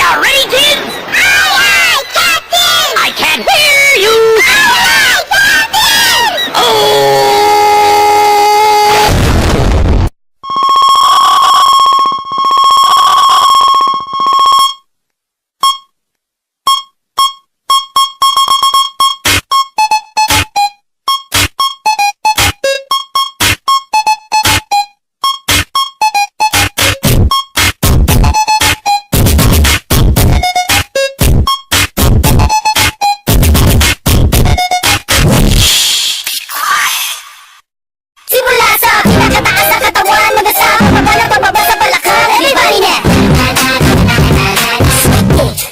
ya ready, kids? Aye, aye, Captain! I can't hear you. Aye, aye, Captain! Oh! Simula sa pinakataas sa katawan, mag-asama, pababa na pababa sa balakang. Everybody na!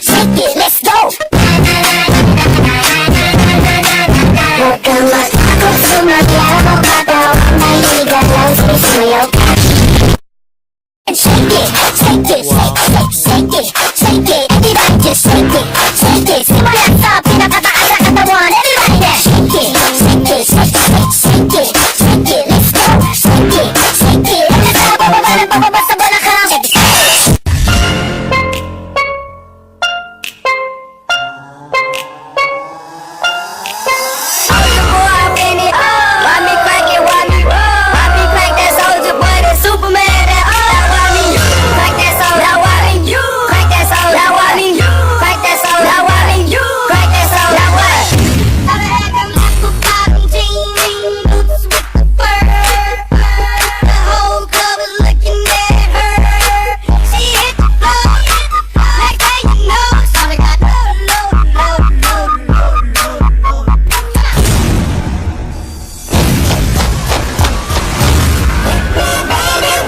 Shake it, let's go! Huwag kang matakot, sumaglaro ka daw. May igalaw, sisiyo. Shake it, shake it, shake it, shake it, shake it. Everybody just shake it, shake it. Simula sa pinakataas sa katawan, everybody na! Shake it, shake it, shake it, shake it, shake it. Let's go, shake it, shake it. Mag-asama, pababa na pababa sa balakang. Shake it.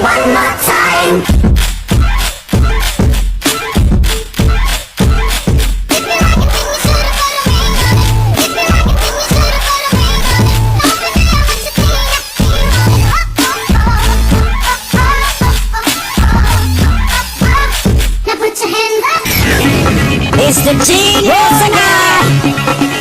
One more time. Now put your hands up. It's the genius singer.